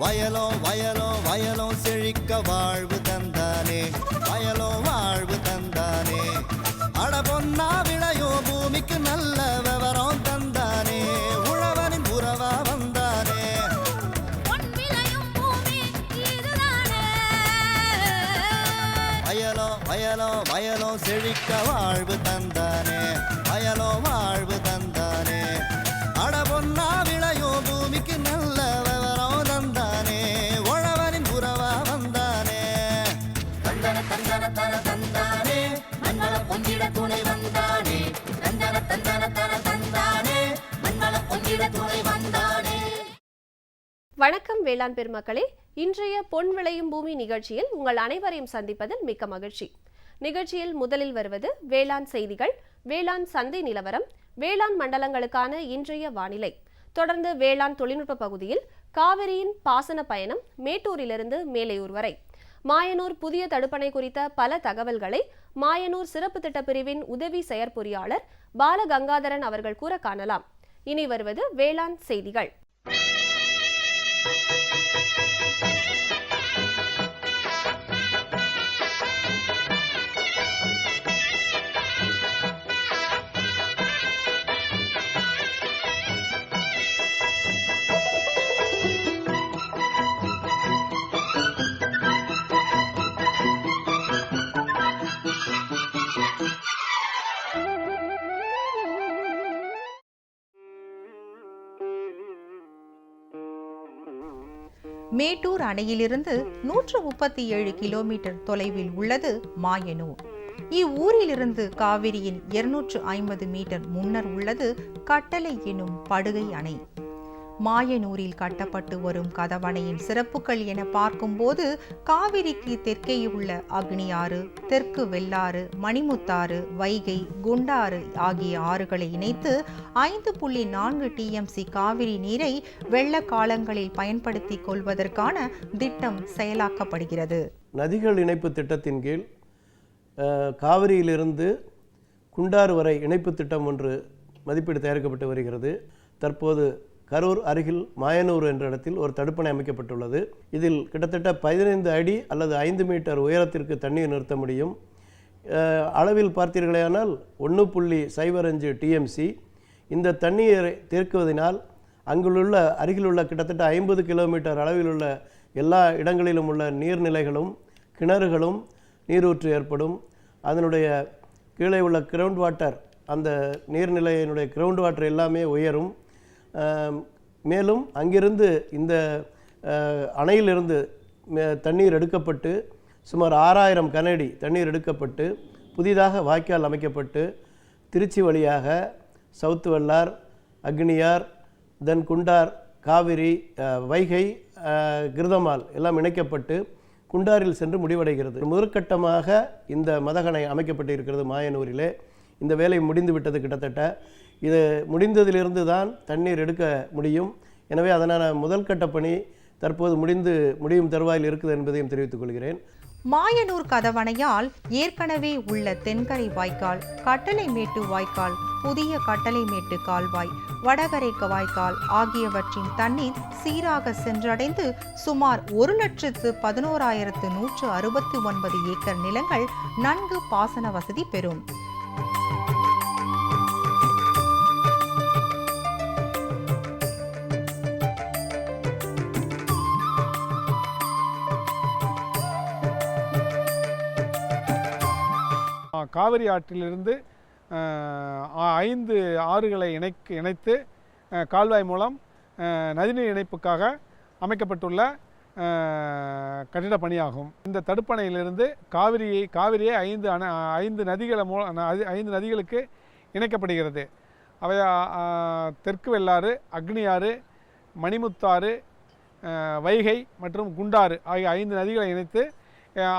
வயலோ வயலோ வயலோ செழிக்க வாழ்வு தந்தானே, வயலோ வாழ்வு தந்தானே. அட பொன்னா விளையோ பூமிக்கு நல்ல விவரம் தந்தானே, உழவனின் உறவா வந்தானே. வயலோ வயலோ வயலோ செழிக்க வாழ்வு தந்தானே, வயலோ வாழ்வு தந்தானே. அட பொன்னா விளையோ பூமிக்கு நல்ல விவரம் தந்தானே, உழவனின் உறவா வந்தானே. தந்தன தந்தன தன தந்தானே, மண்ணள பொங்கிட துணை வந்தானே. தந்தன தந்தன தன தந்தானே, மண்ணள பொங்கிட துணை வந்தானே. வணக்கம் வேளாண் பெருமக்களே, இன்றைய பொன் விளையும் பூமி நிகழ்ச்சியில் உங்கள் அனைவரையும் சந்திப்பதில் மிக்க மகிழ்ச்சி. நிகழ்ச்சியில் முதலில் வருவது வேளாண் செய்திகள், வேளாண் சந்தை நிலவரம், வேளாண் மண்டலங்களுக்கான இன்றைய வானிலை. தொடர்ந்து வேளாண் தொழில்நுட்ப பகுதியில் காவிரியின் பாசன பயணம் மேட்டூரிலிருந்து மேலையூர் வரை, மாயனூர் புதிய தடுப்பணை குறித்த பல தகவல்களை மாயனூர் சிறப்பு திட்ட பிரிவின் உதவி செயற்பொறியாளர் பாலகங்காதரன் அவர்கள் கூற காணலாம். இனி வருவது வேளாண் செய்திகள். மேட்டூர் அணையிலிருந்து 137 கிலோமீட்டர் தொலைவில் உள்ளது மாயனூர். இவ்வூரிலிருந்து காவிரியின் 250 மீட்டர் முன்னர் உள்ளது கட்டளை எனும் படுகை அணை. மாயனூரில் கட்டப்பட்டு வரும் கதவணையின் சிறப்புகள் என பார்க்கும்போது, காவிரிக்கு தெற்கே உள்ள அக்னியாறு, தெற்கு வெள்ளாறு, மணிமுத்தாறு, வைகை, குண்டாறு ஆகிய ஆறுகளை இணைத்து 5.4 TMC காவிரி நீரை வெள்ள காலங்களில் பயன்படுத்திக் கொள்வதற்கான திட்டம் செயலாக்கப்படுகிறது. நதிகள் இணைப்பு திட்டத்தின் கீழ் காவிரியிலிருந்து குண்டாறு வரை இணைப்பு திட்டம் ஒன்று மதிப்பீடு தயாரிக்கப்பட்டு வருகிறது. தற்போது கரூர் அருகில் மாயனூர் என்ற இடத்தில் ஒரு தடுப்பணை அமைக்கப்பட்டுள்ளது. இதில் கிட்டத்தட்ட 15 அடி அல்லது 5 மீட்டர் உயரத்திற்கு தண்ணீர் நிறுத்த முடியும். அளவில் பார்த்தீர்களேயானால் 1.05 TMC. இந்த தண்ணீரை தேக்குவதனால் அங்குள்ள அருகிலுள்ள கிட்டத்தட்ட 50 கிலோமீட்டர் அளவில் உள்ள எல்லா இடங்களிலும் உள்ள நீர்நிலைகளும் கிணறுகளும் நீரூற்று ஏற்படும். அதனுடைய கீழே உள்ள கிரவுண்ட் வாட்டர், அந்த நீர்நிலையினுடைய கிரவுண்ட் வாட்டர் எல்லாமே உயரும். மேலும் அங்கிருந்து இந்த அணையிலிருந்து தண்ணீர் எடுக்கப்பட்டு சுமார் 6000 கனஅடி தண்ணீர் எடுக்கப்பட்டு புதிதாக வாய்க்கால் அமைக்கப்பட்டு திருச்சி வழியாக சவுத் வெள்ளார், அக்னியார், தென் குண்டார், காவிரி, வைகை, கிருதமால் எல்லாம் இணைக்கப்பட்டு குண்டாரில் சென்று முடிவடைகிறது. முதற்கட்டமாக இந்த மதகணை அமைக்கப்பட்டு இருக்கிறது மாயனூரிலே. இந்த வேலை முடிந்துவிட்டது. கிட்டத்தட்ட இது முடிந்ததிலிருந்து தான் தண்ணீர் எடுக்க முடியும். எனவே அதனான முதல் கட்ட பணி தற்போது முடியும் தருவாயில் இருக்குது என்பதையும் தெரிவித்துக் கொள்கிறேன். மாயனூர் கதவணையால் ஏற்கனவே உள்ள தென்கரை வாய்க்கால், கட்டளைமேட்டு வாய்க்கால், புதிய கட்டளைமேட்டு கால்வாய், வடகரைக்க வாய்க்கால் ஆகியவற்றின் தண்ணீர் சீராக சென்றடைந்து சுமார் 1,11,169 ஏக்கர் நிலங்கள் நன்கு பாசன வசதி பெறும். காவிரி ஆற்றிலிருந்து 5 ஆறுகளை இணைத்து கால்வாய் மூலம் நதிநீர் இணைப்புக்காக அமைக்கப்பட்டுள்ள கட்டிட பணியாகும். இந்த தடுப்பணையிலிருந்து காவிரியை 5 நதிகளுக்கு இணைக்கப்படுகிறது. அவை தெற்கு வெள்ளாறு, அக்னியாறு, மணிமுத்தாறு, வைகை மற்றும் குண்டாறு ஆகிய 5 நதிகளை இணைத்து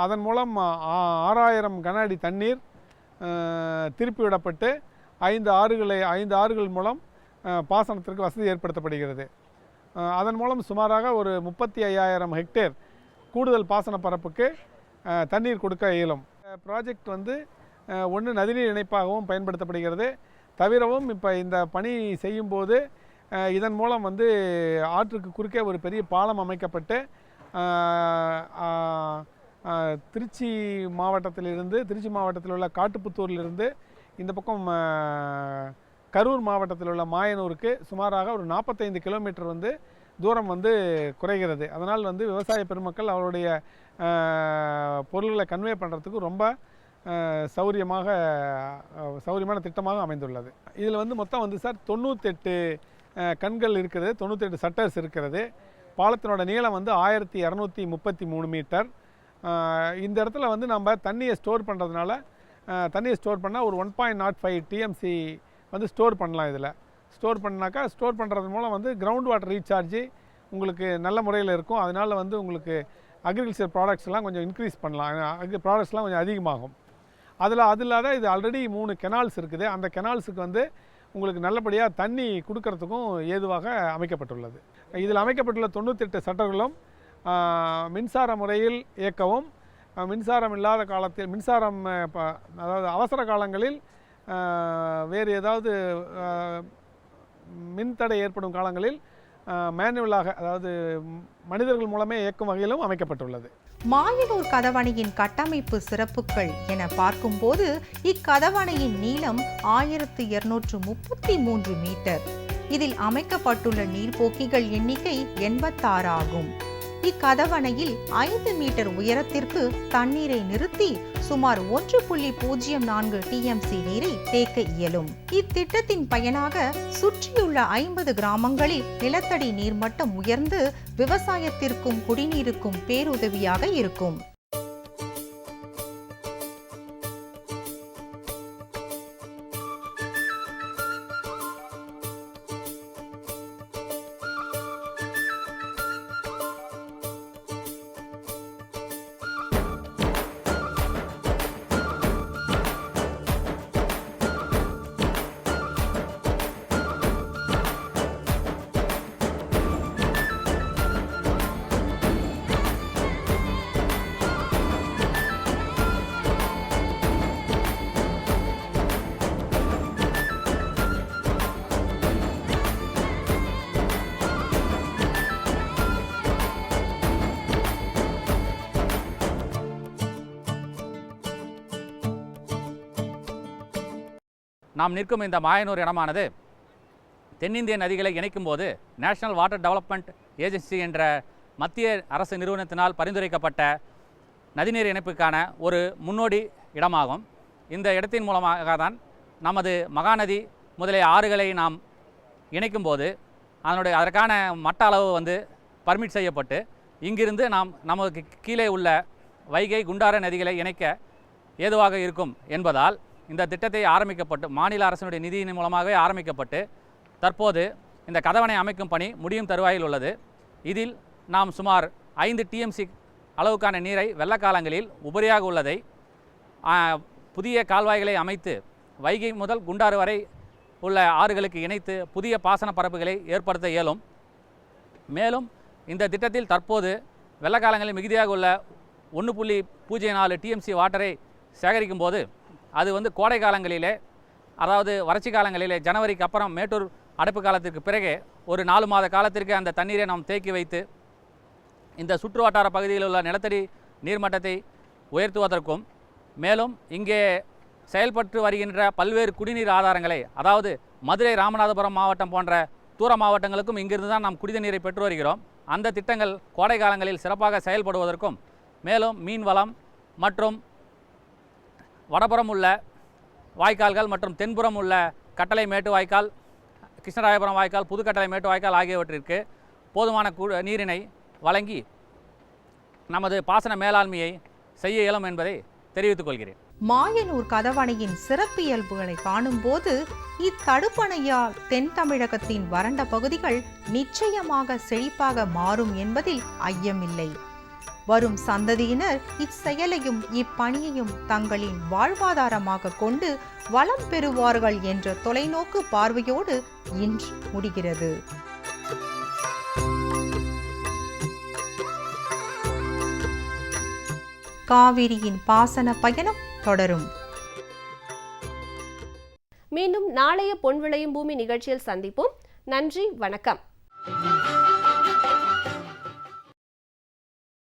அதன் மூலம் 6000 கன அடி தண்ணீர் திருப்பிவிடப்பட்டு 5 ஆறுகள் மூலம் பாசனத்திற்கு வசதி ஏற்படுத்தப்படுகிறது. அதன் மூலம் சுமாராக ஒரு 35,000 ஹெக்டேர் கூடுதல் பாசன பரப்புக்கு தண்ணீர் கொடுக்க இயலும். ப்ராஜெக்ட் ஒன்று நதிநீர் இணைப்பாகவும் பயன்படுத்தப்படுகிறது. தவிரவும் இப்போ இந்த பணி செய்யும்போது இதன் மூலம் வந்து ஆற்றுக்கு குறுக்கே ஒரு பெரிய பாலம் அமைக்கப்பட்டு திருச்சி மாவட்டத்தில் உள்ள காட்டுப்புத்தூரிலிருந்து இந்த பக்கம் கரூர் மாவட்டத்தில் உள்ள மாயனூருக்கு சுமாராக ஒரு 45 கிலோமீட்டர் வந்து தூரம் வந்து குறைகிறது. அதனால் வந்து விவசாய பெருமக்கள் அவருடைய பொருள்களை கன்வே பண்ணுறதுக்கு ரொம்ப சௌரியமான திட்டமாக அமைந்துள்ளது. இதில் வந்து மொத்தம் வந்து சார் 98 கண்கள் இருக்கிறது, 98 சட்டர்ஸ் இருக்கிறது. பாலத்தினோட நீளம் வந்து 1233 மீட்டர். இந்த இடத்துல வந்து நம்ம தண்ணியை ஸ்டோர் பண்ணுறதுனால தண்ணியை ஸ்டோர் பண்ணால் ஒரு 1.05 டிஎம்சி வந்து ஸ்டோர் பண்ணலாம். இதில் ஸ்டோர் பண்ணுறது மூலம் வந்து கிரவுண்ட் வாட்டர் ரீசார்ஜ் உங்களுக்கு நல்ல முறையில் இருக்கும். அதனால் வந்து உங்களுக்கு அக்ரிகல்ச்சர் ப்ராடக்ட்ஸ்லாம் கொஞ்சம் இன்க்ரீஸ் பண்ணலாம், ப்ராடக்ட்ஸ்லாம் கொஞ்சம் அதிகமாகும். அது இல்லாத இது ஆல்ரெடி 3 கெனால்ஸ் இருக்குது. அந்த கெனால்ஸுக்கு வந்து உங்களுக்கு நல்லபடியாக தண்ணி கொடுக்கறதுக்கும் ஏதுவாக அமைக்கப்பட்டுள்ளது. இதில் அமைக்கப்பட்டுள்ள 98 சட்டர்களும் மின்சார முறையில் இயக்கவும், மின்சாரம் இல்லாத காலத்தில் அதாவது அவசர காலங்களில் வேறு ஏதாவது மின்தடை ஏற்படும் காலங்களில் மேனுவலாக, அதாவது மனிதர்கள் மூலமே இயக்கும் வகையிலும் அமைக்கப்பட்டுள்ளது. மாயனூர் கதவணையின் கட்டமைப்பு சிறப்புகள் என பார்க்கும்போது இக்கதவணையின் நீளம் 1233 மீட்டர். இதில் அமைக்கப்பட்டுள்ள நீர்ப்போக்கிகள் எண்ணிக்கை 86 ஆகும். இக்கதவணையில் 5 மீட்டர் உயரத்திற்கு தண்ணீரை நிறுத்தி சுமார் 1.04 டிஎம்சி நீரை தேக்க இயலும். இத்திட்டத்தின் பயனாக சுற்றியுள்ள 50 கிராமங்களில் நிலத்தடி நீர்மட்டம் உயர்ந்து விவசாயத்திற்கும் குடிநீருக்கும் பேருதவியாக இருக்கும். நாம் நிற்கும் இந்த மாயனூர் இடமானது தென்னிந்திய நதிகளை இணைக்கும் போது நேஷனல் வாட்டர் டெவலப்மெண்ட் ஏஜென்சி என்ற மத்திய அரசு நிறுவனத்தினால் பரிந்துரைக்கப்பட்ட நதிநீர் இணைப்புக்கான ஒரு முன்னோடி இடமாகும். இந்த இடத்தின் மூலமாக தான் நமது மகாநதி முதலிய ஆறுகளை நாம் இணைக்கும் போது அதற்கான மட்ட அளவு வந்து பர்மிட் செய்யப்பட்டு இங்கிருந்து நமக்கு கீழே உள்ள வைகை, குண்டாறு நதிகளை இணைக்க ஏதுவாக இருக்கும் என்பதால் இந்த திட்டத்தை ஆரம்பிக்கப்பட்டு மாநில அரசினுடைய நிதியின் மூலமாகவே ஆரம்பிக்கப்பட்டு தற்போது இந்த கதவணை அமைக்கும் பணி முடியும் தருவாயில் உள்ளது. இதில் நாம் சுமார் 5 டிஎம்சி அளவுக்கான நீரை வெள்ளக்காலங்களில் உபரியாக உள்ளதை புதிய கால்வாய்களை அமைத்து வைகை முதல் குண்டாறு வரை உள்ள ஆறுகளுக்கு இணைத்து புதிய பாசன பரப்புகளை ஏற்படுத்த இயலும். மேலும் இந்த திட்டத்தில் தற்போது வெள்ளக்காலங்களில் மிகுதியாக உள்ள 1.04 டிஎம்சி வாட்டரை சேகரிக்கும் போது அது வந்து கோடை காலங்களிலே, அதாவது வறட்சி காலங்களிலே ஜனவரிக்கு அப்புறம் மேட்டூர் அடைப்பு காலத்திற்கு பிறகு ஒரு 4 மாத காலத்திற்கு அந்த தண்ணீரை நாம் தேக்கி வைத்து இந்த சுற்று வட்டார பகுதியில் உள்ள நிலத்தடி நீர்மட்டத்தை உயர்த்துவதற்கும், மேலும் இங்கே செயல்பட்டு வருகின்ற பல்வேறு குடிநீர் ஆதாரங்களை, அதாவது மதுரை, ராமநாதபுரம் மாவட்டம் போன்ற தூர மாவட்டங்களுக்கும் இங்கிருந்து தான் நாம் குடித நீரை பெற்று வருகிறோம். அந்த திட்டங்கள் கோடை காலங்களில் சிறப்பாக செயல்படுவதற்கும், மேலும் மீன் வளம் மற்றும் வடபுறம் உள்ள வாய்க்கால்கள் மற்றும் தென்புறம் உள்ள கட்டளை மேட்டு வாய்க்கால், கிருஷ்ணராயபுரம் வாய்க்கால், புதுக்கட்டளை மேட்டு வாய்க்கால் ஆகியவற்றிற்கு போதுமான நீரினை வழங்கி நமது பாசன மேலாண்மையை செய்ய இயலும் என்பதை தெரிவித்துக் கொள்கிறேன். மாயனூர் கதவணையின் சிறப்பியல்புகளை காணும்போது இத்தடுப்பணையால் தென் தமிழகத்தின் வறண்ட பகுதிகள் நிச்சயமாக செழிப்பாக மாறும் என்பதில் ஐயமில்லை. வரும் சந்ததியினர் இச்செயலையும் இப்பணியையும் தங்களின் வாழ்வாதாரமாக கொண்டு வளம் பெறுவார்கள் என்ற தொலைநோக்கு பார்வையோடு இன்று முடிகிறது. காவிரியின் பாசன பயணம் தொடரும். மீண்டும் நாளைய பொன் விளையும் பூமி நிகழ்ச்சியில் சந்திப்போம். நன்றி, வணக்கம்.